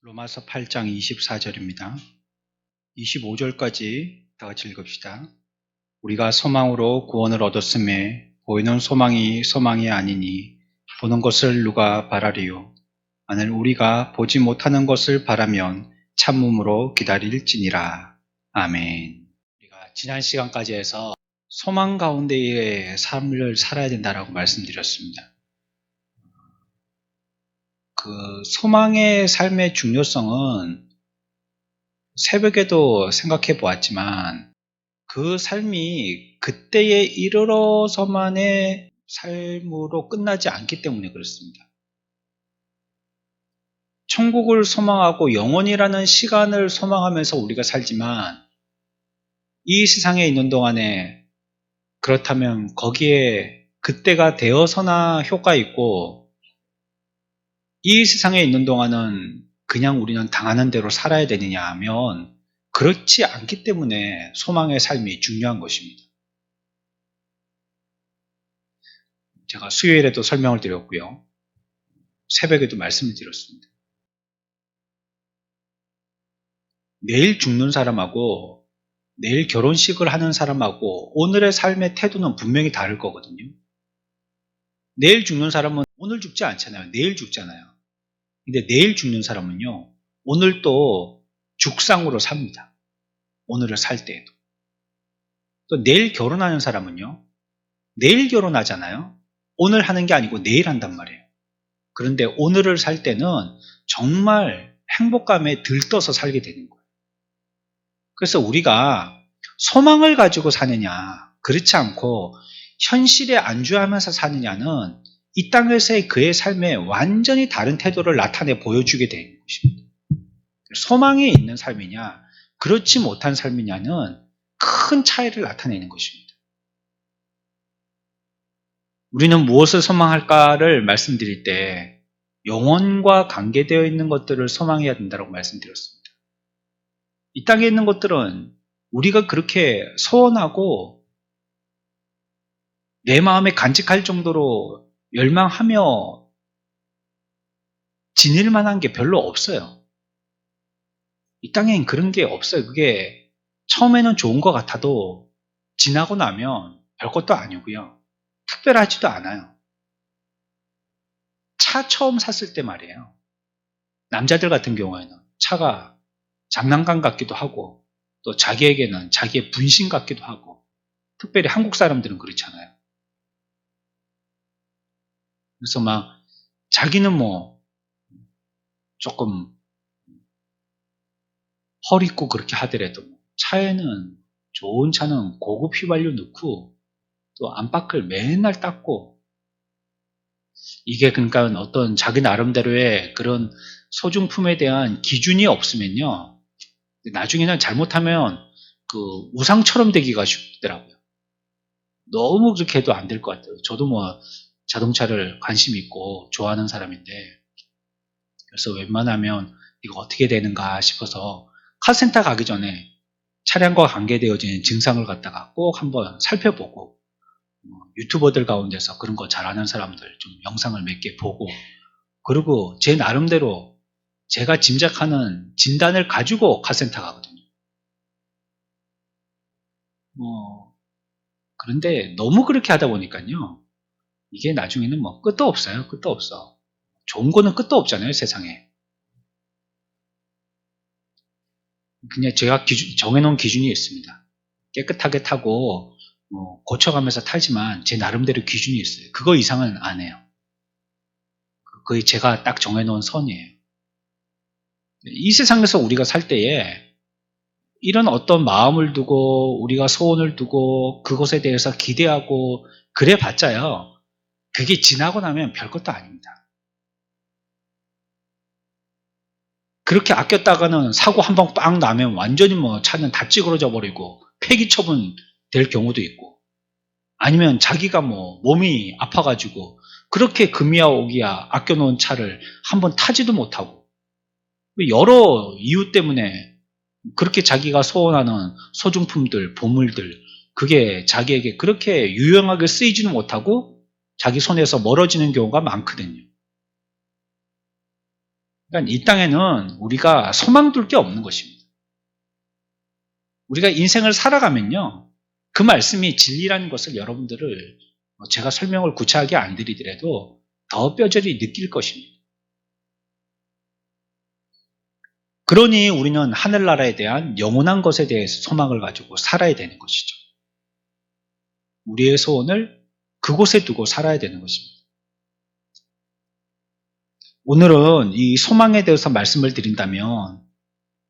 로마서 8장 24절입니다. 25절까지 다 같이 읽읍시다. 우리가 소망으로 구원을 얻었음에 보이는 소망이 소망이 아니니 보는 것을 누가 바라리요. 만일 우리가 보지 못하는 것을 바라면 참음으로 기다릴지니라. 아멘. 우리가 지난 시간까지 해서 소망 가운데의 삶을 살아야 된다라고 말씀드렸습니다. 그 소망의 삶의 중요성은 새벽에도 생각해 보았지만 그 삶이 그때에 이르러서만의 삶으로 끝나지 않기 때문에 그렇습니다. 천국을 소망하고 영원이라는 시간을 소망하면서 우리가 살지만 이 세상에 있는 동안에 그렇다면 거기에 그때가 되어서나 효과 있고 이 세상에 있는 동안은 그냥 우리는 당하는 대로 살아야 되느냐 하면 그렇지 않기 때문에 소망의 삶이 중요한 것입니다. 제가 수요일에도 설명을 드렸고요. 새벽에도 말씀을 드렸습니다. 내일 죽는 사람하고 내일 결혼식을 하는 사람하고 오늘의 삶의 태도는 분명히 다를 거거든요. 내일 죽는 사람은 오늘 죽지 않잖아요. 내일 죽잖아요. 근데 내일 죽는 사람은요, 오늘 또 죽상으로 삽니다. 오늘을 살 때에도. 또 내일 결혼하는 사람은요, 내일 결혼하잖아요. 오늘 하는 게 아니고 내일 한단 말이에요. 그런데 오늘을 살 때는 정말 행복감에 들떠서 살게 되는 거예요. 그래서 우리가 소망을 가지고 사느냐, 그렇지 않고 현실에 안주하면서 사느냐는 이 땅에서의 그의 삶에 완전히 다른 태도를 나타내 보여주게 되는 것입니다. 소망이 있는 삶이냐, 그렇지 못한 삶이냐는 큰 차이를 나타내는 것입니다. 우리는 무엇을 소망할까를 말씀드릴 때 영혼과 관계되어 있는 것들을 소망해야 된다고 말씀드렸습니다. 이 땅에 있는 것들은 우리가 그렇게 소원하고 내 마음에 간직할 정도로 열망하며 지닐 만한 게 별로 없어요. 이 땅엔 그런 게 없어요. 그게 처음에는 좋은 것 같아도 지나고 나면 별것도 아니고요. 특별하지도 않아요. 차 처음 샀을 때 말이에요. 남자들 같은 경우에는 차가 장난감 같기도 하고 또 자기에게는 자기의 분신 같기도 하고 특별히 한국 사람들은 그렇잖아요. 그래서 막 자기는 뭐 조금 허리고 그렇게 하더라도 차에는 좋은 차는 고급 휘발유 넣고 또 안팎을 맨날 닦고 이게 그러니까 어떤 자기 나름대로의 그런 소중품에 대한 기준이 없으면요. 나중에는 잘못하면 그 우상처럼 되기가 쉽더라고요. 너무 그렇게 해도 안 될 것 같아요. 저도 뭐 자동차를 관심 있고 좋아하는 사람인데 그래서 웬만하면 이거 어떻게 되는가 싶어서 카센터 가기 전에 차량과 관계되어진 증상을 갖다가 꼭 한번 살펴보고 유튜버들 가운데서 그런 거 잘하는 사람들 좀 영상을 몇 개 보고 그리고 제 나름대로 제가 짐작하는 진단을 가지고 카센터 가거든요. 그런데 너무 그렇게 하다 보니까요. 이게 나중에는 뭐 끝도 없어요. 끝도 없어. 좋은 거는 끝도 없잖아요. 세상에. 그냥 제가 정해놓은 기준이 있습니다. 깨끗하게 타고 고쳐가면서 타지만 제 나름대로 기준이 있어요. 그거 이상은 안 해요. 그게 제가 딱 정해놓은 선이에요. 이 세상에서 우리가 살 때에 이런 어떤 마음을 두고 우리가 소원을 두고 그것에 대해서 기대하고 그래 봤자요. 그게 지나고 나면 별것도 아닙니다. 그렇게 아꼈다가는 사고 한 번 빵 나면 완전히 뭐 차는 다 찌그러져 버리고 폐기 처분 될 경우도 있고 아니면 자기가 뭐 몸이 아파가지고 그렇게 금이야 오기야 아껴놓은 차를 한번 타지도 못하고 여러 이유 때문에 그렇게 자기가 소원하는 소중품들, 보물들 그게 자기에게 그렇게 유용하게 쓰이지는 못하고 자기 손에서 멀어지는 경우가 많거든요. 그러니까 이 땅에는 우리가 소망 둘 게 없는 것입니다. 우리가 인생을 살아가면요, 그 말씀이 진리라는 것을 여러분들을 제가 설명을 구체하게 안 드리더라도 더 뼈저리 느낄 것입니다. 그러니 우리는 하늘나라에 대한 영원한 것에 대해서 소망을 가지고 살아야 되는 것이죠. 우리의 소원을 그곳에 두고 살아야 되는 것입니다. 오늘은 이 소망에 대해서 말씀을 드린다면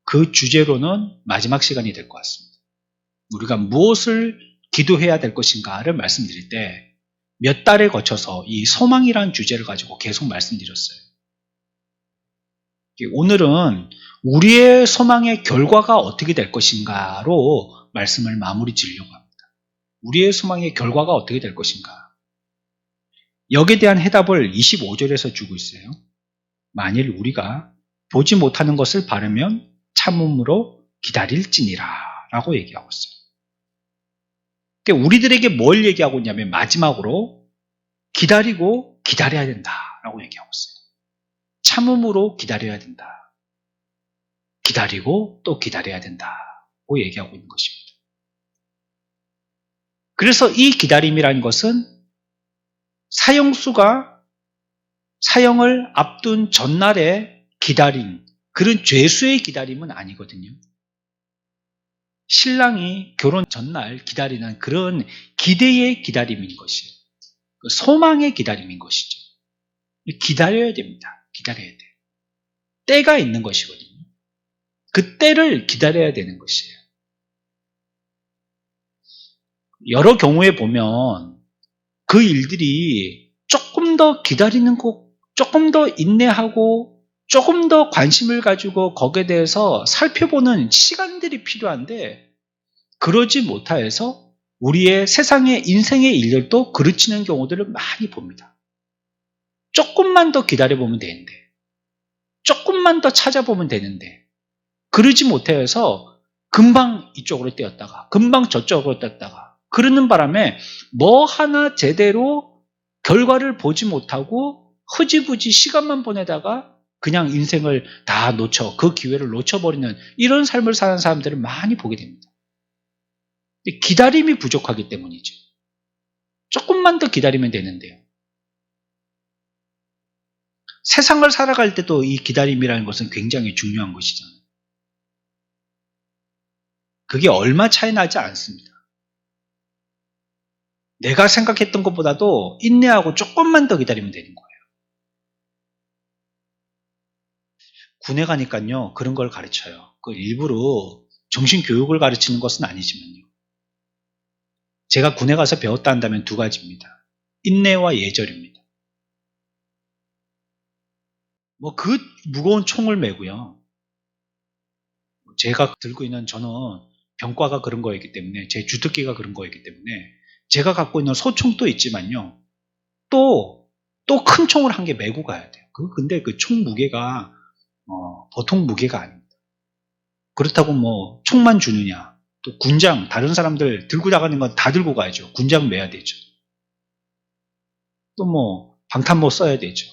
그 주제로는 마지막 시간이 될 것 같습니다. 우리가 무엇을 기도해야 될 것인가를 말씀드릴 때 몇 달에 거쳐서 이 소망이라는 주제를 가지고 계속 말씀드렸어요. 오늘은 우리의 소망의 결과가 어떻게 될 것인가로 말씀을 마무리 지으려고 합니다. 우리의 소망의 결과가 어떻게 될 것인가. 여기에 대한 해답을 25절에서 주고 있어요. 만일 우리가 보지 못하는 것을 바라면 참음으로 기다릴지니라 라고 얘기하고 있어요. 그러니까 우리들에게 뭘 얘기하고 있냐면 마지막으로 기다리고 기다려야 된다라고 얘기하고 있어요. 참음으로 기다려야 된다. 기다리고 또 기다려야 된다고 얘기하고 있는 것입니다. 그래서 이 기다림이라는 것은 사형수가 사형을 앞둔 전날에 기다림, 그런 죄수의 기다림은 아니거든요. 신랑이 결혼 전날 기다리는 그런 기대의 기다림인 것이에요. 소망의 기다림인 것이죠. 기다려야 됩니다. 기다려야 돼요. 때가 있는 것이거든요. 그 때를 기다려야 되는 것이에요. 여러 경우에 보면 그 일들이 조금 더 기다리는 거, 조금 더 인내하고 조금 더 관심을 가지고 거기에 대해서 살펴보는 시간들이 필요한데 그러지 못하여서 우리의 세상의 인생의 일들도 그르치는 경우들을 많이 봅니다. 조금만 더 기다려보면 되는데 조금만 더 찾아보면 되는데 그러지 못해서 금방 이쪽으로 뛰었다가 금방 저쪽으로 뛰었다가 그러는 바람에 뭐 하나 제대로 결과를 보지 못하고 흐지부지 시간만 보내다가 그냥 인생을 다 그 기회를 놓쳐버리는 이런 삶을 사는 사람들을 많이 보게 됩니다. 기다림이 부족하기 때문이죠. 조금만 더 기다리면 되는데요. 세상을 살아갈 때도 이 기다림이라는 것은 굉장히 중요한 것이잖아요. 그게 얼마 차이 나지 않습니다. 내가 생각했던 것보다도 인내하고 조금만 더 기다리면 되는 거예요. 군에 가니까요, 그런 걸 가르쳐요. 그 일부러 정신교육을 가르치는 것은 아니지만요. 제가 군에 가서 배웠다 한다면 두 가지입니다. 인내와 예절입니다. 그 무거운 총을 메고요. 제가 들고 있는 저는 병과가 그런 거였기 때문에, 제 주특기가 그런 거였기 때문에, 제가 갖고 있는 소총도 있지만요. 또 큰 총을 한 개 메고 가야 돼요. 근데 그 총 무게가 보통 무게가 아닙니다. 그렇다고 총만 주느냐. 또 군장, 다른 사람들 들고 나가는 건 다 들고 가야죠. 군장 매야 되죠. 또 방탄모 써야 되죠.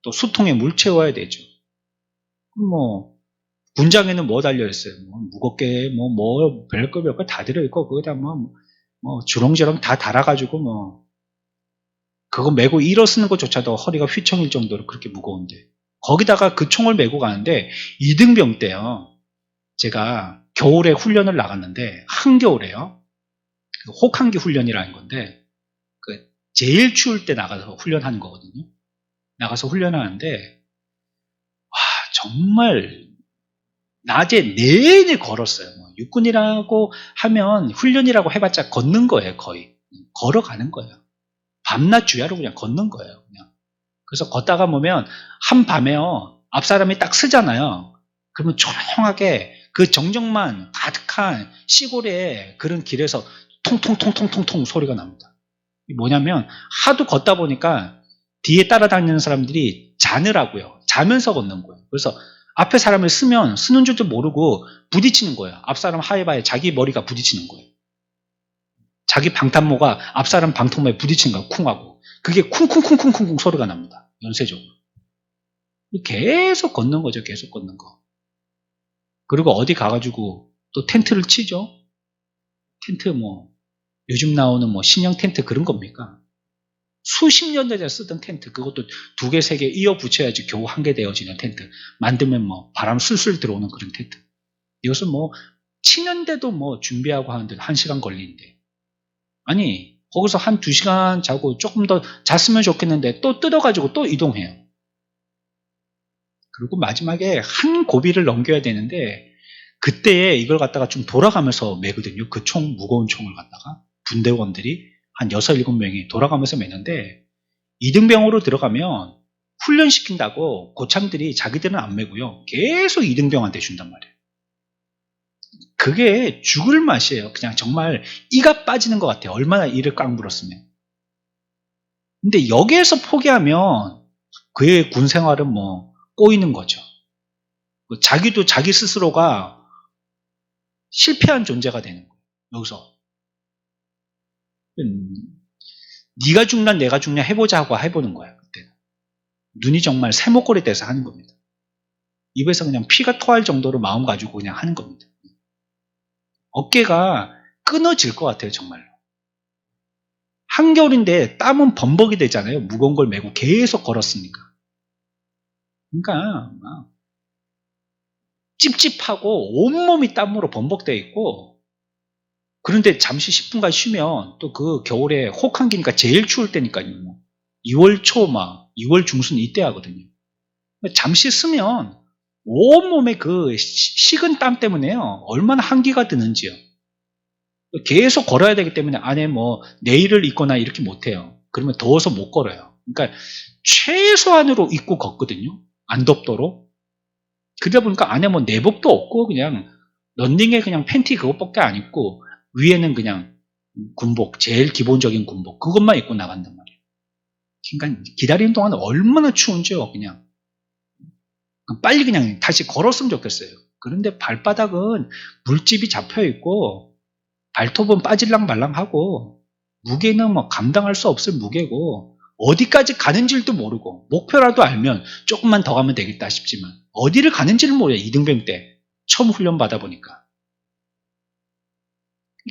또 수통에 물 채워야 되죠. 군장에는 뭐 달려있어요? 무겁게, 별거 다 들어있고, 거기다 주렁주렁 다 달아가지고, 그거 메고 일어서는 것조차도 허리가 휘청일 정도로 그렇게 무거운데, 거기다가 그 총을 메고 가는데, 이등병 때요, 제가 겨울에 훈련을 나갔는데, 한겨울에요, 혹한기 훈련이라는 건데, 제일 추울 때 나가서 훈련하는 거거든요. 나가서 훈련하는데, 정말, 낮에 내내 걸었어요. 육군이라고 하면 훈련이라고 해봤자 걷는 거예요, 거의. 걸어가는 거예요. 밤낮 주야로 그냥 걷는 거예요, 그냥. 그래서 걷다가 보면 한밤에요, 앞사람이 딱 쓰잖아요. 그러면 조용하게 그 정적만 가득한 시골의 그런 길에서 통통통통통통 소리가 납니다. 뭐냐면 하도 걷다 보니까 뒤에 따라다니는 사람들이 자느라고요. 자면서 걷는 거예요. 그래서 앞에 사람을 쓰는 줄도 모르고 부딪히는 거예요. 앞사람 하이바에 자기 머리가 부딪히는 거예요. 자기 방탄모가 앞사람 방탄모에 부딪히는 거예요. 쿵하고. 그게 쿵쿵쿵쿵쿵 소리가 납니다. 연쇄적으로. 계속 걷는 거죠. 계속 걷는 거. 그리고 어디 가가지고 또 텐트를 치죠. 텐트 요즘 나오는 신형 텐트 그런 겁니까? 수십 년 전에 쓰던 텐트, 그것도 2개, 3개 이어 붙여야지 겨우 1개 되어지는 텐트. 만들면 바람 술술 들어오는 그런 텐트. 이것은 치는데도 준비하고 하는데 1시간 걸리는데. 아니, 거기서 1-2시간 자고 조금 더 잤으면 좋겠는데 또 뜯어가지고 또 이동해요. 그리고 마지막에 한 고비를 넘겨야 되는데 그때에 이걸 갖다가 좀 돌아가면서 매거든요. 그 무거운 총을 갖다가 분대원들이 한 6, 7명이 돌아가면서 매는데 이등병으로 들어가면 훈련시킨다고 고참들이 자기들은 안 매고요. 계속 이등병한테 준단 말이에요. 그게 죽을 맛이에요. 그냥 정말 이가 빠지는 것 같아요. 얼마나 이를 꽉 물었으면. 근데 여기에서 포기하면 그의 군 생활은 꼬이는 거죠. 자기도 자기 스스로가 실패한 존재가 되는 거예요. 여기서 네가 죽나 내가 죽냐 해보자 하고 해보는 거예요. 그때는 눈이 정말 새목걸이 돼서 하는 겁니다. 입에서 그냥 피가 토할 정도로 마음 가지고 그냥 하는 겁니다. 어깨가 끊어질 것 같아요. 정말로. 한겨울인데 땀은 범벅이 되잖아요. 무거운 걸 메고 계속 걸었으니까. 그러니까 찝찝하고 온몸이 땀으로 범벅되어 있고, 그런데 잠시 10분간 쉬면 또 그 겨울에 혹한기니까 제일 추울 때니까요. 2월 초 2월 중순 이때 하거든요. 잠시 쓰면 온몸에 그 식은 땀 때문에요. 얼마나 한기가 드는지요. 계속 걸어야 되기 때문에 안에 내일을 입거나 이렇게 못해요. 그러면 더워서 못 걸어요. 그러니까 최소한으로 입고 걷거든요. 안 덥도록. 그러다 보니까 안에 내복도 없고 그냥 런닝에 그냥 팬티 그것밖에 안 입고 위에는 그냥 군복, 제일 기본적인 군복 그것만 입고 나간단 말이에요. 그러니까 기다리는 동안 얼마나 추운지요. 그냥 빨리 그냥 다시 걸었으면 좋겠어요. 그런데 발바닥은 물집이 잡혀있고 발톱은 빠질랑 말랑하고 무게는 감당할 수 없을 무게고 어디까지 가는지도 모르고 목표라도 알면 조금만 더 가면 되겠다 싶지만 어디를 가는지를 몰라요. 이등병 때 처음 훈련 받아보니까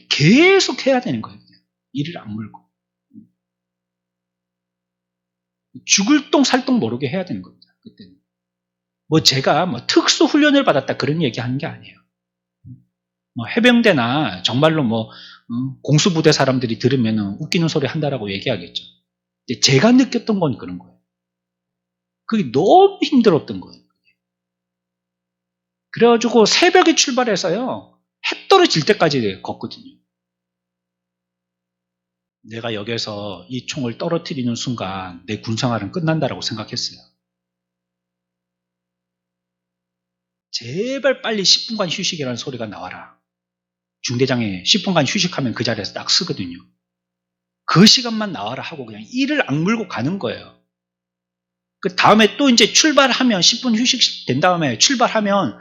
계속 해야 되는 거예요. 그냥. 이를 악물고 죽을 똥 살 똥 모르게 해야 되는 겁니다. 그때는 제가 특수 훈련을 받았다 그런 얘기 하는 게 아니에요. 해병대나 정말로 공수부대 사람들이 들으면 웃기는 소리 한다라고 얘기하겠죠. 제가 느꼈던 건 그런 거예요. 그게 너무 힘들었던 거예요. 그래가지고 새벽에 출발해서요. 해 떨어질 때까지 걷거든요. 내가 여기서 이 총을 떨어뜨리는 순간 내 군생활은 끝난다라고 생각했어요. 제발 빨리 10분간 휴식이라는 소리가 나와라. 중대장에 10분간 휴식하면 그 자리에서 딱 쓰거든요. 그 시간만 나와라 하고 그냥 이를 악물고 가는 거예요. 그 다음에 또 이제 출발하면 10분 휴식 된 다음에 출발하면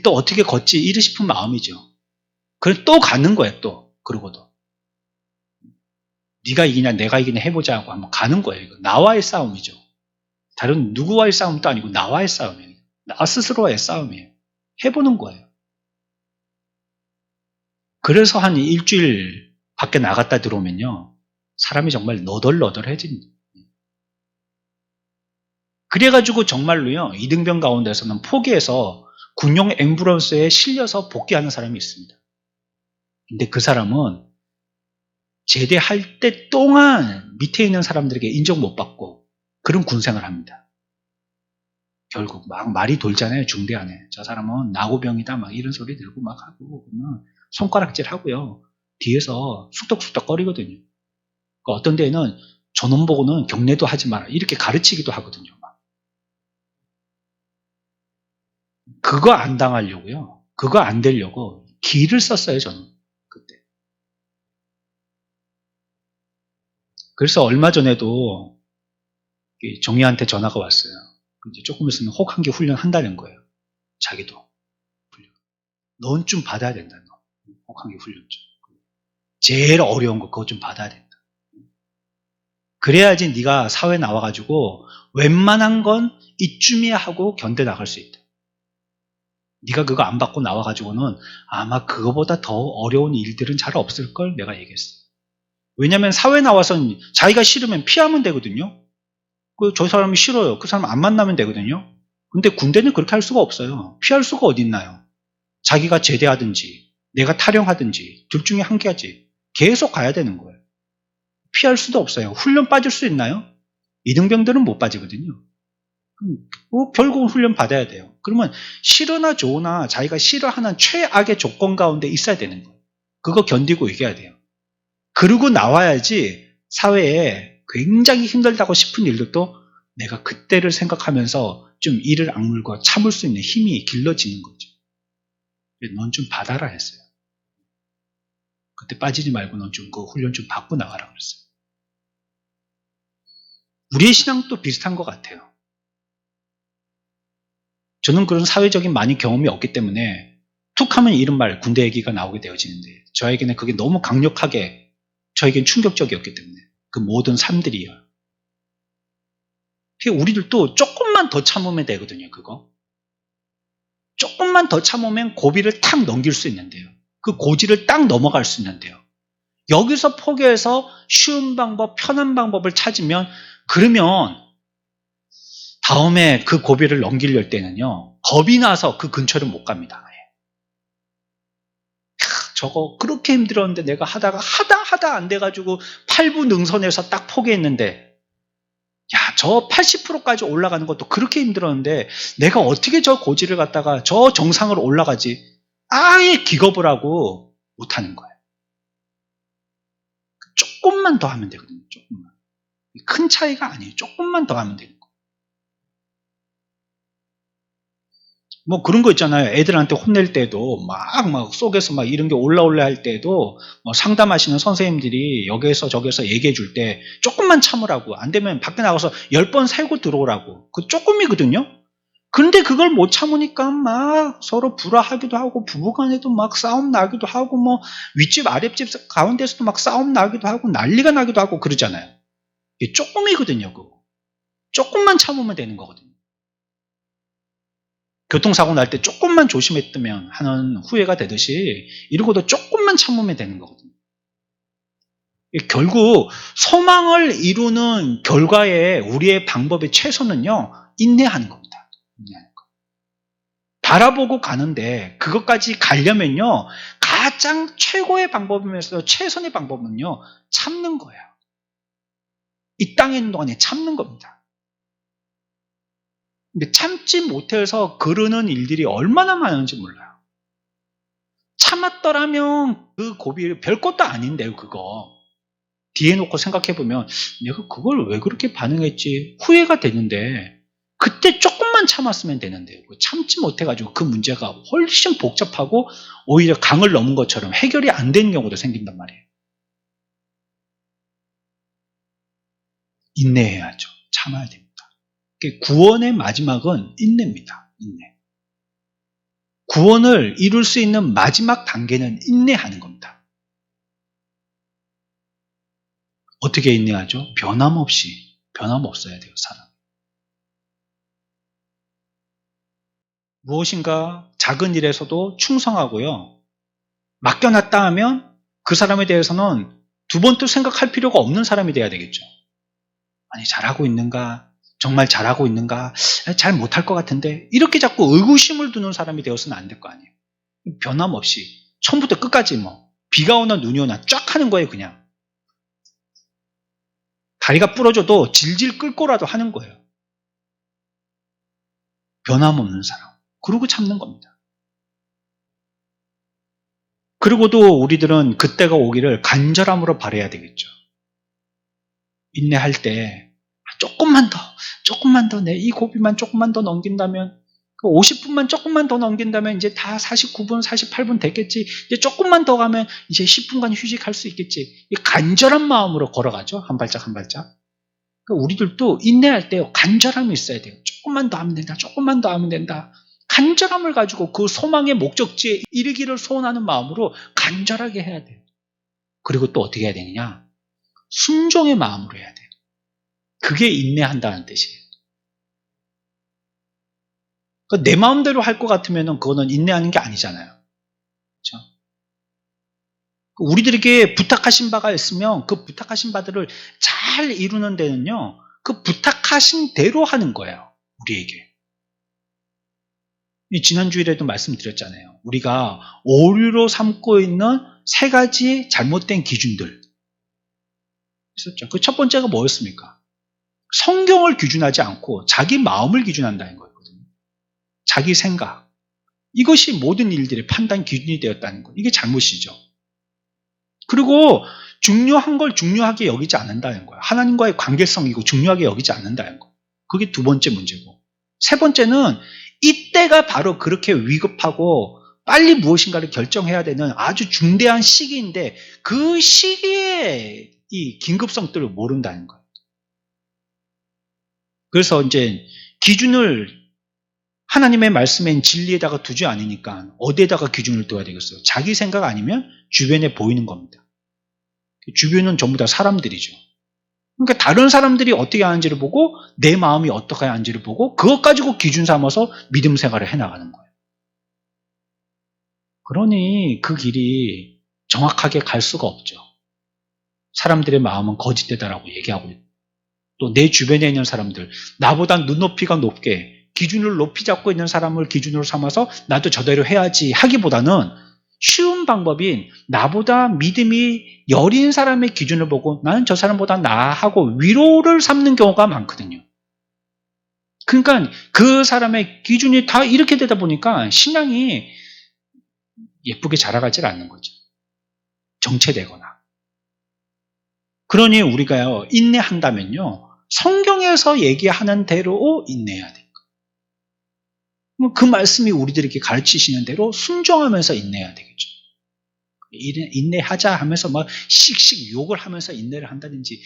또 어떻게 걷지 이러 싶은 마음이죠. 그래서 또 가는 거예요. 또 그러고도 네가 이기냐 내가 이기냐 해보자 하고 한번 가는 거예요. 이거 나와의 싸움이죠. 다른 누구와의 싸움도 아니고 나와의 싸움이에요. 나 스스로와의 싸움이에요. 해보는 거예요. 그래서 한 일주일 밖에 나갔다 들어오면요. 사람이 정말 너덜너덜해집니다. 그래가지고 정말로요. 이등병 가운데서는 포기해서 군용 앰뷸런스에 실려서 복귀하는 사람이 있습니다. 근데 그 사람은 제대할 때 동안 밑에 있는 사람들에게 인정 못 받고 그런 군생을 합니다. 결국 막 말이 돌잖아요. 중대 안에. 저 사람은 나고병이다 막 이런 소리 들고 막 하고 그러면 손가락질 하고요. 뒤에서 쑥덕쑥덕 거리거든요. 그러니까 어떤 데는 저놈 보고는 경례도 하지 마라 이렇게 가르치기도 하거든요. 그거 안 당하려고요. 그거 안 되려고 기를 썼어요. 저는 그때. 그래서 얼마 전에도 정희한테 전화가 왔어요. 이제 조금 있으면 혹한기 훈련 한다는 거예요. 자기도. 넌 좀 받아야 된다. 너. 혹한기 훈련 좀. 제일 어려운 거 그거 좀 받아야 된다. 그래야지 네가 사회에 나와가지고 웬만한 건 이쯤이야 하고 견뎌나갈 수 있다. 네가 그거 안 받고 나와가지고는 아마 그거보다 더 어려운 일들은 잘 없을걸 내가 얘기했어. 왜냐면 사회에 나와서는 자기가 싫으면 피하면 되거든요. 저 사람이 싫어요. 그 사람 안 만나면 되거든요. 근데 군대는 그렇게 할 수가 없어요. 피할 수가 어디 있나요? 자기가 제대하든지 내가 탈영하든지 둘 중에 한 개지. 계속 가야 되는 거예요. 피할 수도 없어요. 훈련 빠질 수 있나요? 이등병들은 못 빠지거든요. 결국은 훈련 받아야 돼요. 그러면 싫으나 좋으나 자기가 싫어하는 최악의 조건 가운데 있어야 되는 거예요. 그거 견디고 이겨야 돼요. 그러고 나와야지 사회에 굉장히 힘들다고 싶은 일들도 내가 그때를 생각하면서 좀 이를 악물고 참을 수 있는 힘이 길러지는 거죠. 넌 좀 받아라 했어요. 그때 빠지지 말고 넌 좀 그 훈련 좀 받고 나가라 그랬어요. 우리의 신앙도 비슷한 것 같아요. 저는 그런 사회적인 많이 경험이 없기 때문에 툭 하면 이런 말 군대 얘기가 나오게 되어지는데 저에게는 그게 너무 강력하게 저에겐 충격적이었기 때문에 그 모든 삶들이요. 우리들도 조금만 더 참으면 되거든요. 그거 조금만 더 참으면 고비를 탁 넘길 수 있는데요. 그 고지를 딱 넘어갈 수 있는데요. 여기서 포기해서 쉬운 방법, 편한 방법을 찾으면 그러면 다음에 그 고비를 넘기려 때는요. 겁이 나서 그 근처를 못 갑니다. 저거 그렇게 힘들었는데 내가 하다가 하다 안 돼가지고 8부 능선에서 딱 포기했는데 야, 저 80%까지 올라가는 것도 그렇게 힘들었는데 내가 어떻게 저 고지를 갖다가 저 정상으로 올라가지? 아예 기겁을 하고 못하는 거예요. 조금만 더 하면 되거든요. 조금만. 큰 차이가 아니에요. 조금만 더 하면 되는 거예요. 뭐 그런 거 있잖아요. 애들한테 혼낼 때도 막 속에서 막 이런 게 올라올라 할 때도 뭐 상담하시는 선생님들이 여기에서 저기에서 얘기해 줄 때 조금만 참으라고 안 되면 밖에 나가서 10번 세고 들어오라고. 그 조금이거든요. 근데 그걸 못 참으니까 막 서로 불화하기도 하고 부부간에도 막 싸움 나기도 하고 뭐 윗집 아랫집 가운데서도 막 싸움 나기도 하고 난리가 나기도 하고 그러잖아요. 이게 조금이거든요. 그거. 조금만 참으면 되는 거거든요. 교통사고 날 때 조금만 조심했다면 하는 후회가 되듯이 이러고도 조금만 참으면 되는 거거든요. 결국 소망을 이루는 결과에 우리의 방법의 최선은요. 인내하는 겁니다. 인내하는 거. 바라보고 가는데 그것까지 가려면요. 가장 최고의 방법이면서 최선의 방법은요. 참는 거예요. 이 땅에 있는 동안에 참는 겁니다. 근데 참지 못해서 그러는 일들이 얼마나 많은지 몰라요. 참았더라면 그 고비 별것도 아닌데요. 그거 뒤에 놓고 생각해보면 내가 그걸 왜 그렇게 반응했지 후회가 되는데 그때 조금만 참았으면 되는데요. 참지 못해가지고 그 문제가 훨씬 복잡하고 오히려 강을 넘은 것처럼 해결이 안 되는 경우도 생긴단 말이에요. 인내해야죠. 참아야 됩니다. 구원의 마지막은 인내입니다. 인내. 구원을 이룰 수 있는 마지막 단계는 인내하는 겁니다. 어떻게 인내하죠? 변함없어야 돼요. 사람. 무엇인가 작은 일에서도 충성하고요. 맡겨놨다 하면 그 사람에 대해서는 두 번 또 생각할 필요가 없는 사람이 돼야 되겠죠. 아니 잘하고 있는가? 정말 잘하고 있는가? 잘 못할 것 같은데 이렇게 자꾸 의구심을 두는 사람이 되어서는 안 될 거 아니에요. 변함없이 처음부터 끝까지 뭐 비가 오나 눈이 오나 쫙 하는 거예요. 그냥 다리가 부러져도 질질 끌고라도 하는 거예요. 변함없는 사람. 그러고 참는 겁니다. 그리고도 우리들은 그때가 오기를 간절함으로 바라야 되겠죠. 인내할 때 조금만 더 내 이 고비만 조금만 더 넘긴다면 50분만 조금만 더 넘긴다면 이제 다 49분, 48분 됐겠지. 이제 조금만 더 가면 이제 10분간 휴식할 수 있겠지. 간절한 마음으로 걸어가죠. 한 발짝 한 발짝. 그러니까 우리들도 인내할 때 간절함이 있어야 돼요. 조금만 더 하면 된다. 조금만 더 하면 된다. 간절함을 가지고 그 소망의 목적지에 이르기를 소원하는 마음으로 간절하게 해야 돼요. 그리고 또 어떻게 해야 되느냐? 순종의 마음으로 해야 돼요. 그게 인내한다는 뜻이에요. 내 마음대로 할 것 같으면 그거는 인내하는 게 아니잖아요. 그렇죠? 우리들에게 부탁하신 바가 있으면 그 부탁하신 바들을 잘 이루는 데는요, 그 부탁하신 대로 하는 거예요. 우리에게. 지난 주일에도 말씀드렸잖아요. 우리가 오류로 삼고 있는 세 가지 잘못된 기준들 있었죠. 그 첫 번째가 뭐였습니까? 성경을 기준하지 않고 자기 마음을 기준한다는 거였거든요. 자기 생각. 이것이 모든 일들의 판단 기준이 되었다는 거. 이게 잘못이죠. 그리고 중요한 걸 중요하게 여기지 않는다는 거예요. 하나님과의 관계성이고 중요하게 여기지 않는다는 거. 그게 두 번째 문제고. 세 번째는 이때가 바로 그렇게 위급하고 빨리 무엇인가를 결정해야 되는 아주 중대한 시기인데 그 시기에 이 긴급성들을 모른다는 거예요. 그래서 이제 기준을 하나님의 말씀엔 진리에다가 두지 않으니까 어디에다가 기준을 둬야 되겠어요? 자기 생각 아니면 주변에 보이는 겁니다. 주변은 전부 다 사람들이죠. 그러니까 다른 사람들이 어떻게 하는지를 보고 내 마음이 어떻게 하는지를 보고 그것 가지고 기준 삼아서 믿음 생활을 해나가는 거예요. 그러니 그 길이 정확하게 갈 수가 없죠. 사람들의 마음은 거짓되다라고 얘기하고 있고 또 내 주변에 있는 사람들, 나보다 눈높이가 높게 기준을 높이 잡고 있는 사람을 기준으로 삼아서 나도 저대로 해야지 하기보다는 쉬운 방법인 나보다 믿음이 여린 사람의 기준을 보고 나는 저 사람보다 나하고 위로를 삼는 경우가 많거든요. 그러니까 그 사람의 기준이 다 이렇게 되다 보니까 신앙이 예쁘게 자라가질 않는 거죠. 정체되거나. 그러니 우리가요, 인내한다면요, 성경에서 얘기하는 대로 인내해야 돼요. 그 말씀이 우리들에게 가르치시는 대로 순종하면서 인내해야 되겠죠. 인내하자 하면서 막 씩씩 욕을 하면서 인내를 한다든지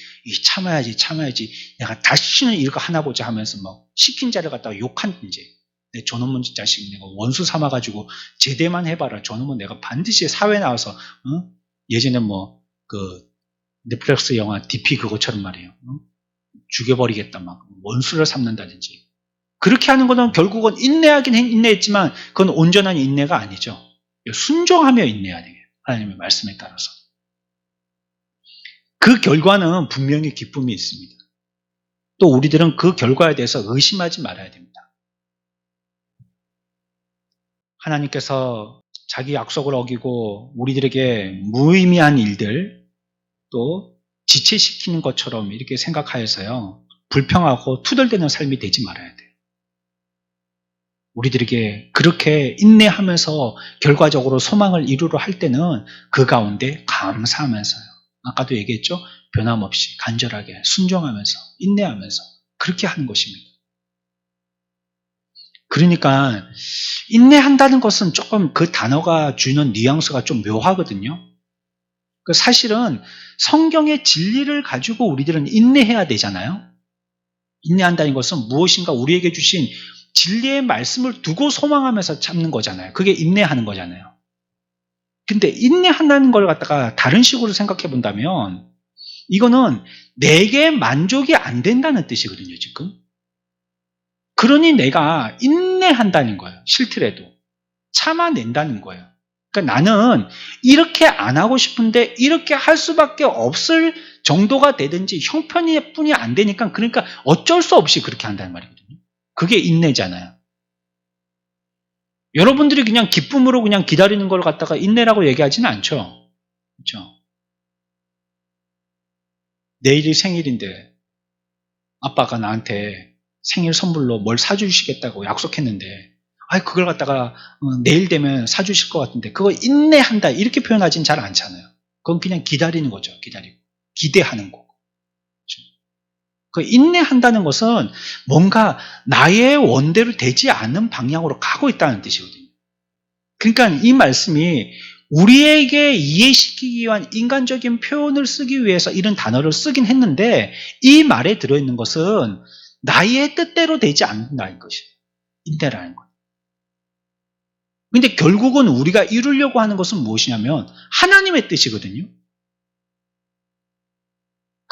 참아야지 내가 다시는 이거 하나 보자 하면서 막 시킨 자를 갖다가 욕한든지 내 저놈은 자식 내가 원수 삼아가지고 제대만 해봐라. 저놈은 내가 반드시 사회 나와서 예전에 그 넷플릭스 영화 DP 그것처럼 말이에요. 죽여버리겠다 막 원수를 삼는다든지 그렇게 하는 것은 결국은 인내하긴 인내했지만 그건 온전한 인내가 아니죠. 순종하며 인내해야 돼요. 하나님의 말씀에 따라서. 그 결과는 분명히 기쁨이 있습니다. 또 우리들은 그 결과에 대해서 의심하지 말아야 됩니다. 하나님께서 자기 약속을 어기고 우리들에게 무의미한 일들 또 지체시키는 것처럼 이렇게 생각하여서요. 불평하고 투덜대는 삶이 되지 말아야 돼요. 우리들에게 그렇게 인내하면서 결과적으로 소망을 이루려 할 때는 그 가운데 감사하면서요. 아까도 얘기했죠? 변함없이 간절하게 순종하면서 인내하면서 그렇게 하는 것입니다. 그러니까 인내한다는 것은 조금 그 단어가 주는 뉘앙스가 좀 묘하거든요. 사실은 성경의 진리를 가지고 우리들은 인내해야 되잖아요. 인내한다는 것은 무엇인가 우리에게 주신 진리의 말씀을 두고 소망하면서 참는 거잖아요. 그게 인내하는 거잖아요. 근데 인내한다는 걸 갖다가 다른 식으로 생각해 본다면 이거는 내게 만족이 안 된다는 뜻이거든요, 지금. 그러니 내가 인내한다는 거예요. 싫더라도. 참아낸다는 거예요. 그러니까 나는 이렇게 안 하고 싶은데 이렇게 할 수밖에 없을 정도가 되든지 형편뿐이 안 되니까 그러니까 어쩔 수 없이 그렇게 한다는 말이거든요. 그게 인내잖아요. 여러분들이 그냥 기쁨으로 그냥 기다리는 걸 갖다가 인내라고 얘기하지는 않죠. 그렇죠? 내일이 생일인데 아빠가 나한테 생일 선물로 뭘 사주시겠다고 약속했는데 그걸 갖다가 내일 되면 사주실 것 같은데 그거 인내한다 이렇게 표현하진 잘 않잖아요. 그건 그냥 기다리는 거죠. 기다리고 기대하는 거고. 그 인내한다는 것은 뭔가 나의 원대로 되지 않는 방향으로 가고 있다는 뜻이거든요. 그러니까 이 말씀이 우리에게 이해시키기 위한 인간적인 표현을 쓰기 위해서 이런 단어를 쓰긴 했는데 이 말에 들어있는 것은 나의 뜻대로 되지 않는다는 것이에요. 인내라는 것. 근데 결국은 우리가 이루려고 하는 것은 무엇이냐면 하나님의 뜻이거든요.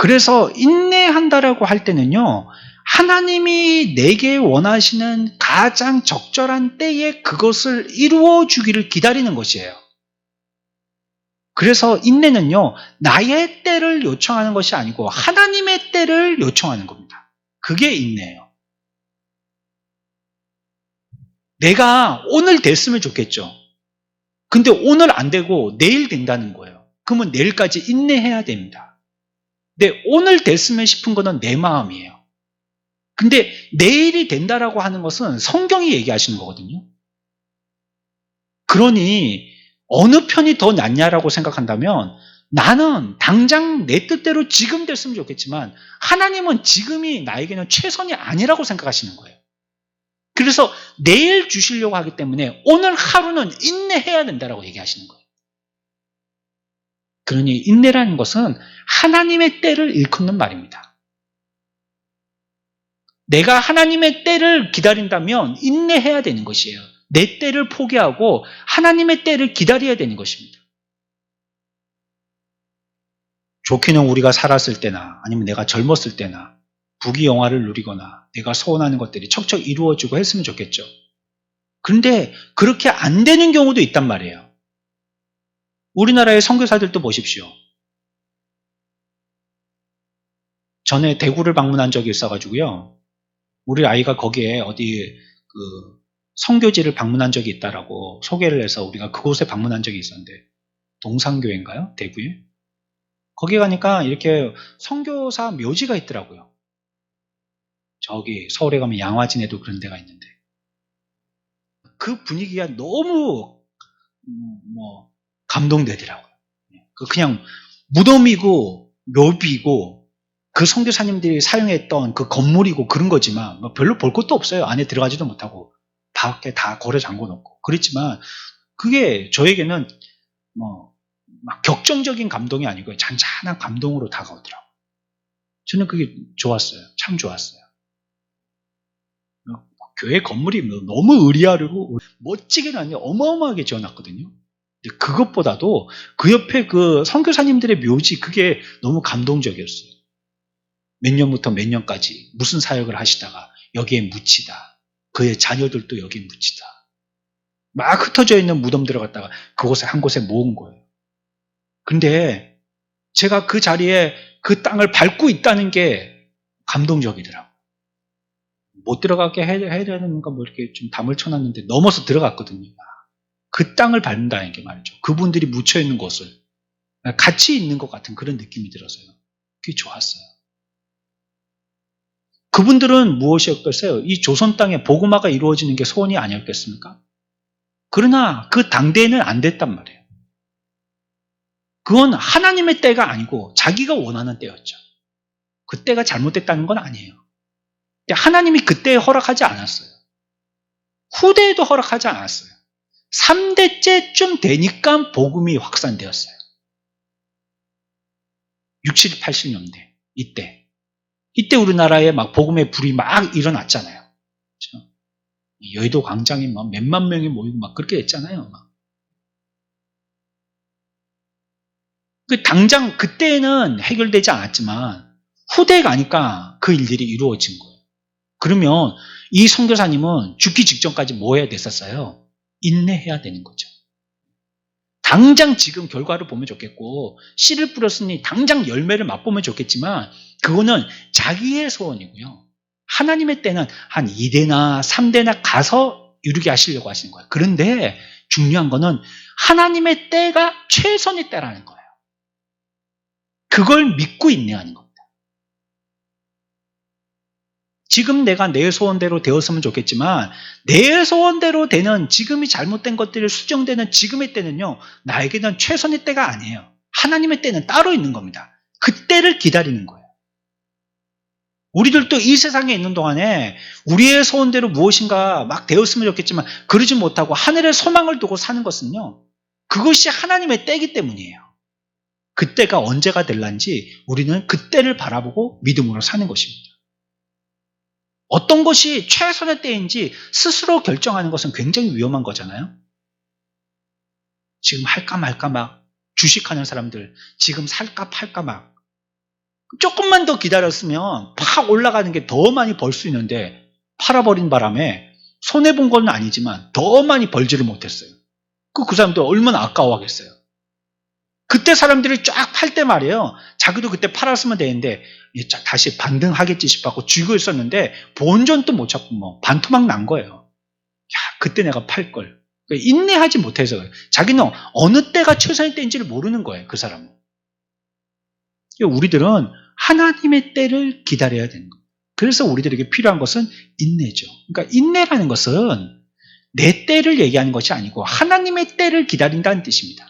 그래서 인내한다라고 할 때는요, 하나님이 내게 원하시는 가장 적절한 때에 그것을 이루어 주기를 기다리는 것이에요. 그래서 인내는요, 나의 때를 요청하는 것이 아니고 하나님의 때를 요청하는 겁니다. 그게 인내예요. 내가 오늘 됐으면 좋겠죠. 근데 오늘 안 되고 내일 된다는 거예요. 그러면 내일까지 인내해야 됩니다. 근데 오늘 됐으면 싶은 거는 내 마음이에요. 근데 내일이 된다라고 하는 것은 성경이 얘기하시는 거거든요. 그러니 어느 편이 더 낫냐라고 생각한다면 나는 당장 내 뜻대로 지금 됐으면 좋겠지만 하나님은 지금이 나에게는 최선이 아니라고 생각하시는 거예요. 그래서 내일 주시려고 하기 때문에 오늘 하루는 인내해야 된다라고 얘기하시는 거예요. 그러니 인내라는 것은 하나님의 때를 일컫는 말입니다. 내가 하나님의 때를 기다린다면 인내해야 되는 것이에요. 내 때를 포기하고 하나님의 때를 기다려야 되는 것입니다. 좋게는 우리가 살았을 때나 아니면 내가 젊었을 때나 부귀영화를 누리거나 내가 소원하는 것들이 척척 이루어지고 했으면 좋겠죠. 그런데 그렇게 안 되는 경우도 있단 말이에요. 우리나라의 선교사들도 보십시오. 전에 대구를 방문한 적이 있어가지고요. 우리 아이가 거기에 어디 선교지를 방문한 적이 있다라고 소개를 해서 우리가 그곳에 방문한 적이 있었는데 동산교회인가요? 대구에? 거기 가니까 이렇게 선교사 묘지가 있더라고요. 저기 서울에 가면 양화진에도 그런 데가 있는데 그 분위기가 너무 감동되더라고요. 그냥 무덤이고 묘비고 그 선교사님들이 사용했던 그 건물이고 그런 거지만 별로 볼 것도 없어요. 안에 들어가지도 못하고 밖에 다 고래 잠궈 놓고 그랬지만 그게 저에게는 막 격정적인 감동이 아니고 잔잔한 감동으로 다가오더라고요. 저는 그게 좋았어요. 참 좋았어요. 교회 건물이 너무 의리하고 멋지게는 아니고 어마어마하게 지어놨거든요. 근데 그것보다도 그 옆에 그 선교사님들의 묘지 그게 너무 감동적이었어요. 몇 년부터 몇 년까지 무슨 사역을 하시다가 여기에 묻히다. 그의 자녀들도 여기에 묻히다. 막 흩어져 있는 무덤 들어갔다가 그곳에 한 곳에 모은 거예요. 근데 제가 그 자리에 그 땅을 밟고 있다는 게 감동적이더라고요. 못 들어가게 해야 되는가 이렇게 좀 담을 쳐놨는데 넘어서 들어갔거든요. 그 땅을 밟는다는 게 말이죠. 그분들이 묻혀있는 곳을 같이 있는 것 같은 그런 느낌이 들어서요. 그게 좋았어요. 그분들은 무엇이었겠어요? 이 조선 땅에 복음화가 이루어지는 게 소원이 아니었겠습니까? 그러나 그 당대에는 안 됐단 말이에요. 그건 하나님의 때가 아니고 자기가 원하는 때였죠. 그 때가 잘못됐다는 건 아니에요. 근데 하나님이 그때에 허락하지 않았어요. 후대에도 허락하지 않았어요. 3대째쯤 되니까 복음이 확산되었어요. 60, 80년대 이때 우리나라에 막 복음의 불이 막 일어났잖아요. 그렇죠? 여의도 광장에 막 몇만 명이 모이고 막 그렇게 됐잖아요. 당장 그때는 해결되지 않았지만 후대에 가니까 그 일들이 이루어진 거예요. 그러면 이 선교사님은 죽기 직전까지 뭐 해야 됐었어요? 인내해야 되는 거죠. 당장 지금 결과를 보면 좋겠고 씨를 뿌렸으니 당장 열매를 맛보면 좋겠지만 그거는 자기의 소원이고요. 하나님의 때는 한 2대나 3대나 가서 이루게 하시려고 하시는 거예요. 그런데 중요한 거는 하나님의 때가 최선의 때라는 거예요. 그걸 믿고 인내하는 겁니다. 지금 내가 내 소원대로 되었으면 좋겠지만 내 소원대로 되는 지금이 잘못된 것들이 수정되는 지금의 때는요. 나에게는 최선의 때가 아니에요. 하나님의 때는 따로 있는 겁니다. 그 때를 기다리는 거예요. 우리들도 이 세상에 있는 동안에 우리의 소원대로 무엇인가 막 되었으면 좋겠지만 그러지 못하고 하늘에 소망을 두고 사는 것은요. 그것이 하나님의 때이기 때문이에요. 그 때가 언제가 될런지 우리는 그 때를 바라보고 믿음으로 사는 것입니다. 어떤 것이 최선의 때인지 스스로 결정하는 것은 굉장히 위험한 거잖아요. 지금 할까 말까 막 주식하는 사람들 지금 살까 팔까 막 조금만 더 기다렸으면 팍 올라가는 게 더 많이 벌 수 있는데 팔아버린 바람에 손해본 건 아니지만 더 많이 벌지를 못했어요. 그 사람들 얼마나 아까워하겠어요. 그때 사람들이 쫙 팔 때 말이에요. 자기도 그때 팔았으면 되는데 다시 반등하겠지 싶어서 쥐고 있었는데 본전도 못 찾고 뭐 반토막 난 거예요. 야, 그때 내가 팔 걸. 인내하지 못해서 그래요. 자기는 어느 때가 최선의 때인지를 모르는 거예요. 그 사람은. 우리들은 하나님의 때를 기다려야 되는 거예요. 그래서 우리들에게 필요한 것은 인내죠. 그러니까 인내라는 것은 내 때를 얘기하는 것이 아니고 하나님의 때를 기다린다는 뜻입니다.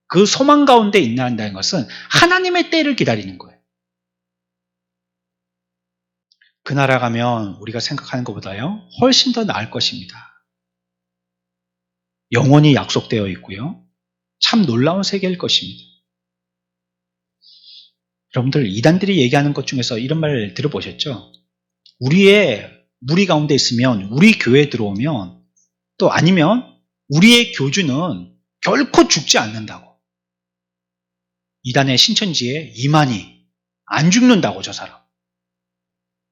그 소망 가운데 인내한다는 것은 하나님의 때를 기다리는 거예요. 그 나라 가면 우리가 생각하는 것보다요 훨씬 더 나을 것입니다. 영원히 약속되어 있고요. 참 놀라운 세계일 것입니다. 여러분들 이단들이 얘기하는 것 중에서 이런 말 들어보셨죠? 우리의 무리 가운데 있으면 우리 교회에 들어오면 또 아니면 우리의 교주는 결코 죽지 않는다고. 이단의 신천지에 이만희 안 죽는다고 저 사람.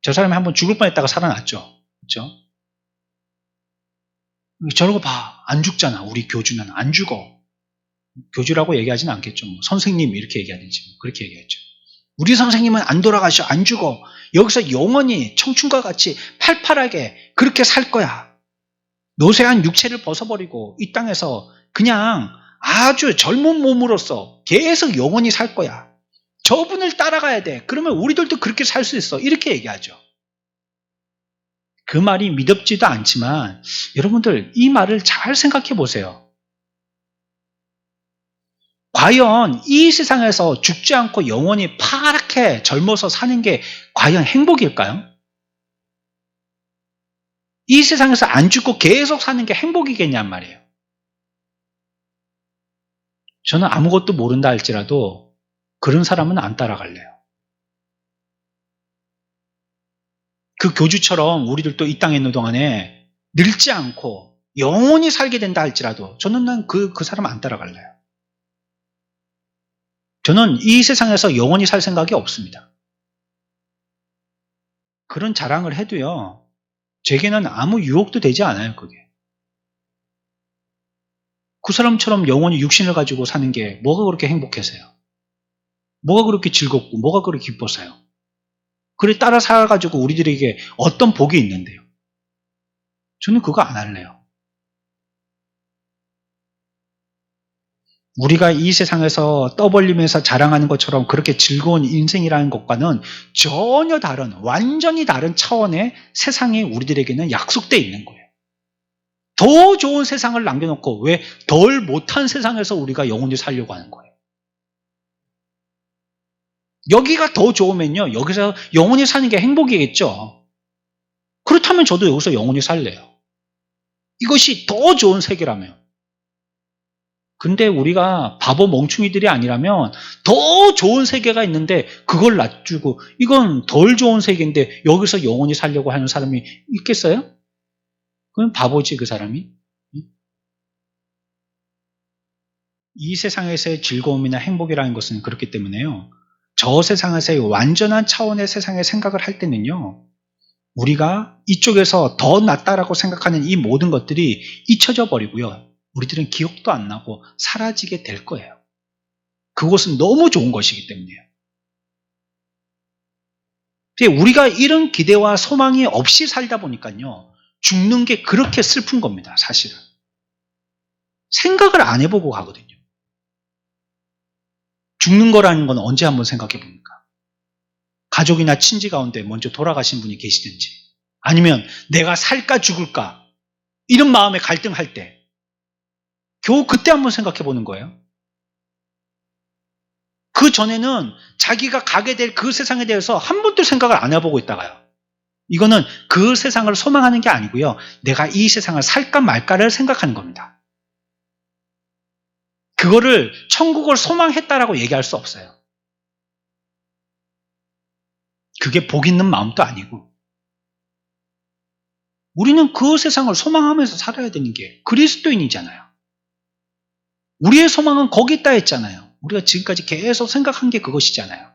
저 사람이 한번 죽을 뻔했다가 살아났죠. 그렇죠? 저러고 봐. 안 죽잖아. 우리 교주는 안 죽어. 교주라고 얘기하지는 않겠죠. 뭐 선생님 이렇게 얘기하든지 뭐 그렇게 얘기했죠. 우리 선생님은 안 돌아가셔. 안 죽어. 여기서 영원히 청춘과 같이 팔팔하게 그렇게 살 거야. 노쇠한 육체를 벗어버리고 이 땅에서 그냥 아주 젊은 몸으로서 계속 영원히 살 거야. 저분을 따라가야 돼. 그러면 우리들도 그렇게 살 수 있어. 이렇게 얘기하죠. 그 말이 믿음지도 않지만 여러분들 이 말을 잘 생각해 보세요. 과연 이 세상에서 죽지 않고 영원히 파랗게 젊어서 사는 게 과연 행복일까요? 이 세상에서 안 죽고 계속 사는 게 행복이겠냔 말이에요. 저는 아무것도 모른다 할지라도 그런 사람은 안 따라갈래요. 그 교주처럼 우리들도 이 땅에 있는 동안에 늙지 않고 영원히 살게 된다 할지라도 저는 그 사람 안 따라갈래요. 저는 이 세상에서 영원히 살 생각이 없습니다. 그런 자랑을 해도요. 제게는 아무 유혹도 되지 않아요. 그게. 그 사람처럼 영원히 육신을 가지고 사는 게 뭐가 그렇게 행복해서요? 뭐가 그렇게 즐겁고 뭐가 그렇게 기뻐서요? 그래 따라 살아가지고 우리들에게 어떤 복이 있는데요? 저는 그거 안 할래요. 우리가 이 세상에서 떠벌리면서 자랑하는 것처럼 그렇게 즐거운 인생이라는 것과는 전혀 다른 완전히 다른 차원의 세상이 우리들에게는 약속되어 있는 거예요. 더 좋은 세상을 남겨놓고 왜 덜 못한 세상에서 우리가 영원히 살려고 하는 거예요. 여기가 더 좋으면요. 여기서 영원히 사는 게 행복이겠죠. 그렇다면 저도 여기서 영원히 살래요. 이것이 더 좋은 세계라면. 근데 우리가 바보 멍충이들이 아니라면 더 좋은 세계가 있는데 그걸 놔두고 이건 덜 좋은 세계인데 여기서 영원히 살려고 하는 사람이 있겠어요? 그건 바보지 그 사람이. 이 세상에서의 즐거움이나 행복이라는 것은 그렇기 때문에요. 저 세상에서의 완전한 차원의 세상의 생각을 할 때는요. 우리가 이쪽에서 더 낫다라고 생각하는 이 모든 것들이 잊혀져 버리고요. 우리들은 기억도 안 나고 사라지게 될 거예요. 그것은 너무 좋은 것이기 때문이에요. 우리가 이런 기대와 소망이 없이 살다 보니까요. 죽는 게 그렇게 슬픈 겁니다. 사실은. 생각을 안 해보고 가거든요. 죽는 거라는 건 언제 한번 생각해 봅니까? 가족이나 친지 가운데 먼저 돌아가신 분이 계시든지 아니면 내가 살까 죽을까 이런 마음에 갈등할 때 겨우 그때 한번 생각해 보는 거예요. 그 전에는 자기가 가게 될 그 세상에 대해서 한 번도 생각을 안 해보고 있다가요. 이거는 그 세상을 소망하는 게 아니고요. 내가 이 세상을 살까 말까를 생각하는 겁니다. 그거를 천국을 소망했다라고 얘기할 수 없어요. 그게 복 있는 마음도 아니고 우리는 그 세상을 소망하면서 살아야 되는 게 그리스도인이잖아요. 우리의 소망은 거기 있다 했잖아요. 우리가 지금까지 계속 생각한 게 그것이잖아요.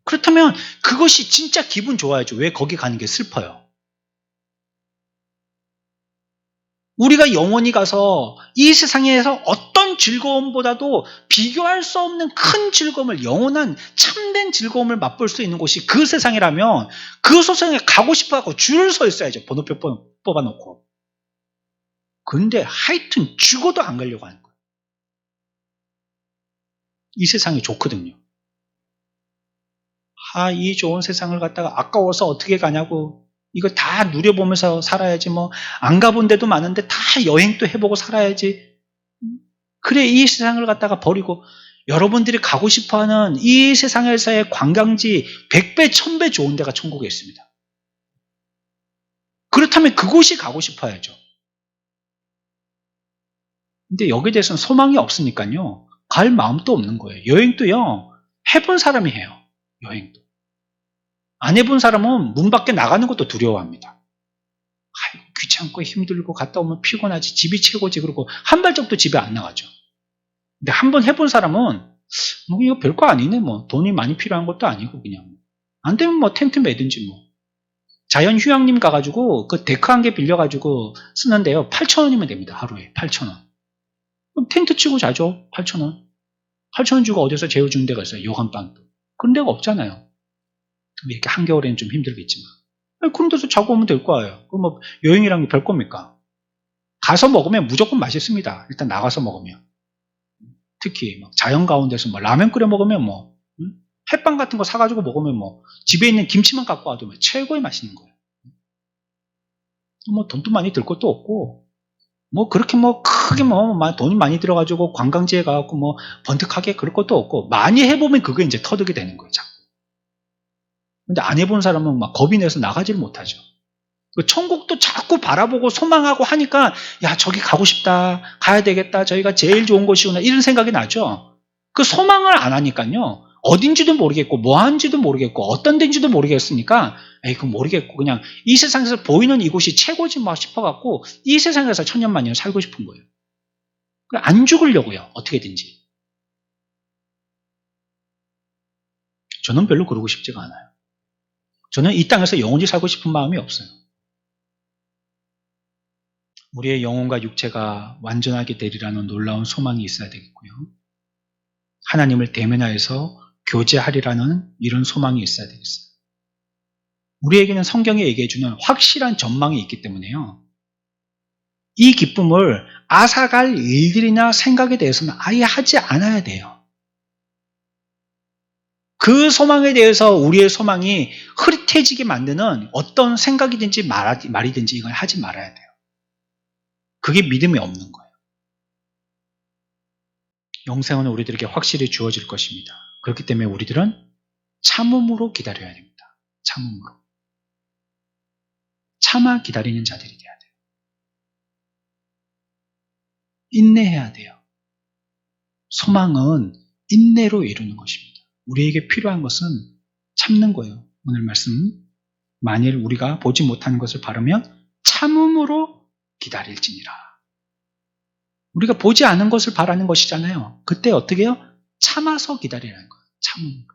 그렇다면 그것이 진짜 기분 좋아야죠. 왜 거기 가는 게 슬퍼요? 우리가 영원히 가서 이 세상에서 어떤 즐거움보다도 비교할 수 없는 큰 즐거움을, 영원한 참된 즐거움을 맛볼 수 있는 곳이 그 세상이라면 그 세상에 가고 싶어하고 줄을 서 있어야죠. 번호표 뽑아놓고. 근데 하여튼 죽어도 안 가려고 하는 거예요. 이 세상이 좋거든요. 이 좋은 세상을 갖다가 아까워서 어떻게 가냐고. 이거 다 누려보면서 살아야지. 뭐 안 가본 데도 많은데 다 여행도 해보고 살아야지. 그래, 이 세상을 갖다가 버리고 여러분들이 가고 싶어하는 이 세상에서의 관광지 100배 1000배 좋은 데가 천국에 있습니다. 그렇다면 그곳이 가고 싶어야죠. 근데 여기에 대해서는 소망이 없으니까요, 갈 마음도 없는 거예요. 여행도요, 해본 사람이 해요. 여행도. 안 해본 사람은 문 밖에 나가는 것도 두려워합니다. 아이고, 귀찮고 힘들고 갔다 오면 피곤하지, 집이 최고지, 그러고 한 발짝도 집에 안 나가죠. 근데 한번 해본 사람은 뭐 이거 별거 아니네, 뭐 돈이 많이 필요한 것도 아니고 그냥 안 되면 뭐 텐트 매든지 뭐. 자연휴양림 가가지고 그 데크 한 개 빌려가지고 쓰는데요, 8,000원이면 됩니다. 하루에 8,000원. 그럼 텐트 치고 자죠. 8,000원. 8,000원 주고 어디서 재워주는 데가 있어요? 요간방도. 그런 데가 없잖아요. 이렇게 한겨울에는 좀 힘들겠지만. 그런 데서 자고 오면 될 거예요. 그 뭐 여행이란 게 별 겁니까? 가서 먹으면 무조건 맛있습니다. 일단 나가서 먹으면. 특히 막 자연 가운데서 뭐 라면 끓여 먹으면 뭐 햇빵 같은 거 사가지고 먹으면 뭐 집에 있는 김치만 갖고 와도 최고의 맛있는 거예요. 뭐 돈도 많이 들 것도 없고 뭐 그렇게 뭐 크게 뭐 돈이 많이 들어가지고 관광지에 가갖고 뭐 번뜩하게 그럴 것도 없고, 많이 해보면 그게 이제 터득이 되는 거예요. 자꾸. 근데 안 해본 사람은 막 겁이 내서 나가지를 못하죠. 천국도 자꾸 바라보고 소망하고 하니까, 야, 저기 가고 싶다, 가야 되겠다, 저희가 제일 좋은 곳이구나, 이런 생각이 나죠. 그 소망을 안 하니까요, 어딘지도 모르겠고 뭐 하는지도 모르겠고 어떤 데인지도 모르겠으니까, 그건 모르겠고 그냥 이 세상에서 보이는 이곳이 최고지 뭐 싶어갖고 이 세상에서 천년만년 살고 싶은 거예요. 안 죽으려고요, 어떻게든지. 저는 별로 그러고 싶지가 않아요. 저는 이 땅에서 영원히 살고 싶은 마음이 없어요. 우리의 영혼과 육체가 완전하게 되리라는 놀라운 소망이 있어야 되겠고요. 하나님을 대면하여서 교제하리라는 이런 소망이 있어야 되겠어요. 우리에게는 성경에 얘기해주는 확실한 전망이 있기 때문에요, 이 기쁨을 앗아갈 일들이나 생각에 대해서는 아예 하지 않아야 돼요. 그 소망에 대해서 우리의 소망이 흐릿해지게 만드는 어떤 생각이든지 말이든지 이걸 하지 말아야 돼요. 그게 믿음이 없는 거예요. 영생은 우리들에게 확실히 주어질 것입니다. 그렇기 때문에 우리들은 참음으로 기다려야 됩니다. 참음으로. 참아 기다리는 자들이 돼야 돼요. 인내해야 돼요. 소망은 인내로 이루는 것입니다. 우리에게 필요한 것은 참는 거예요. 오늘 말씀, 만일 우리가 보지 못하는 것을 바라면 참음으로 기다릴지니라. 우리가 보지 않은 것을 바라는 것이잖아요. 그때 어떻게 해요? 참아서 기다리라는 거예요. 참음으로.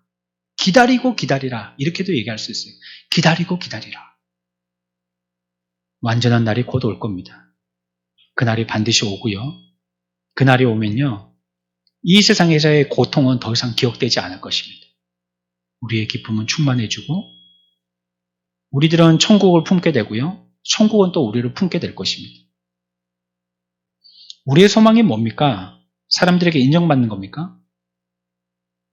기다리고 기다리라, 이렇게도 얘기할 수 있어요. 기다리고 기다리라. 완전한 날이 곧 올 겁니다. 그날이 반드시 오고요. 그날이 오면요, 이 세상에서의 고통은 더 이상 기억되지 않을 것입니다. 우리의 기쁨은 충만해지고 우리들은 천국을 품게 되고요, 천국은 또 우리를 품게 될 것입니다. 우리의 소망이 뭡니까? 사람들에게 인정받는 겁니까?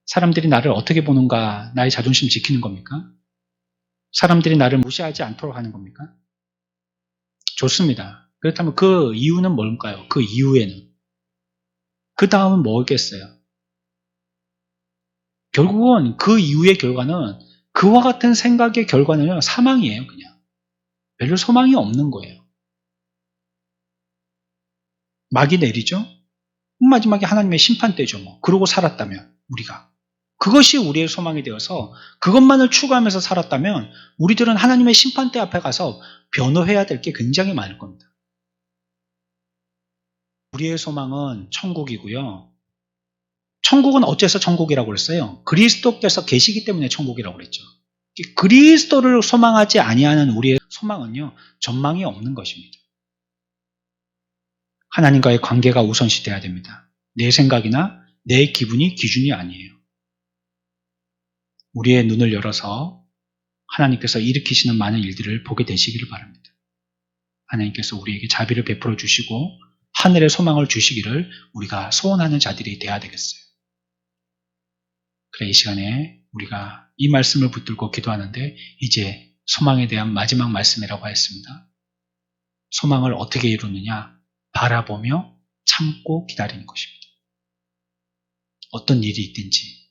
사람들이 나를 어떻게 보는가, 나의 자존심 지키는 겁니까? 사람들이 나를 무시하지 않도록 하는 겁니까? 좋습니다. 그렇다면 그 이유는 뭘까요? 그 이후에는? 그 다음은 뭐겠어요? 결국은 그 이후의 결과는, 그와 같은 생각의 결과는 사망이에요. 그냥 별로 소망이 없는 거예요. 막이 내리죠? 마지막에 하나님의 심판대죠. 뭐 그러고 살았다면, 우리가 그것이 우리의 소망이 되어서 그것만을 추구하면서 살았다면 우리들은 하나님의 심판대 앞에 가서 변호해야 될 게 굉장히 많을 겁니다. 우리의 소망은 천국이고요, 천국은 어째서 천국이라고 그랬어요? 그리스도께서 계시기 때문에 천국이라고 그랬죠. 그리스도를 소망하지 아니하는 우리의 소망은요, 전망이 없는 것입니다. 하나님과의 관계가 우선시 돼야 됩니다. 내 생각이나 내 기분이 기준이 아니에요. 우리의 눈을 열어서 하나님께서 일으키시는 많은 일들을 보게 되시기를 바랍니다. 하나님께서 우리에게 자비를 베풀어 주시고 하늘의 소망을 주시기를 우리가 소원하는 자들이 되어야 되겠어요. 그래, 이 시간에 우리가 이 말씀을 붙들고 기도하는데 이제 소망에 대한 마지막 말씀이라고 하였습니다. 소망을 어떻게 이루느냐? 바라보며 참고 기다리는 것입니다. 어떤 일이 있든지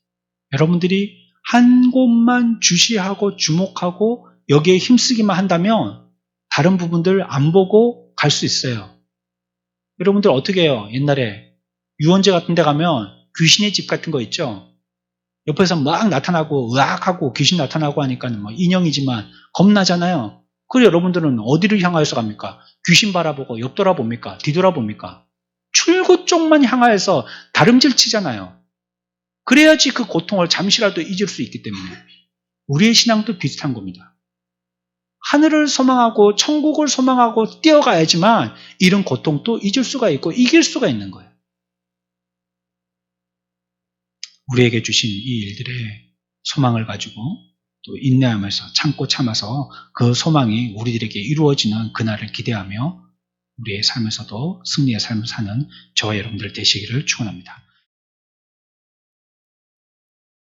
여러분들이 한 곳만 주시하고 주목하고 여기에 힘쓰기만 한다면 다른 부분들 안 보고 갈 수 있어요. 여러분들 어떻게 해요? 옛날에 유원재 같은 데 가면 귀신의 집 같은 거 있죠? 옆에서 막 나타나고 으악하고 귀신 나타나고 하니까 뭐 인형이지만 겁나잖아요. 그래, 여러분들은 어디를 향하여서 갑니까? 귀신 바라보고 옆 돌아봅니까? 뒤돌아봅니까? 출구 쪽만 향하여서 다름질 치잖아요. 그래야지 그 고통을 잠시라도 잊을 수 있기 때문에 우리의 신앙도 비슷한 겁니다. 하늘을 소망하고 천국을 소망하고 뛰어가야지만 이런 고통도 잊을 수가 있고 이길 수가 있는 거예요. 우리에게 주신 이 일들의 소망을 가지고 또 인내하면서 참고 참아서 그 소망이 우리들에게 이루어지는 그날을 기대하며 우리의 삶에서도 승리의 삶을 사는 저와 여러분들 되시기를 축원합니다.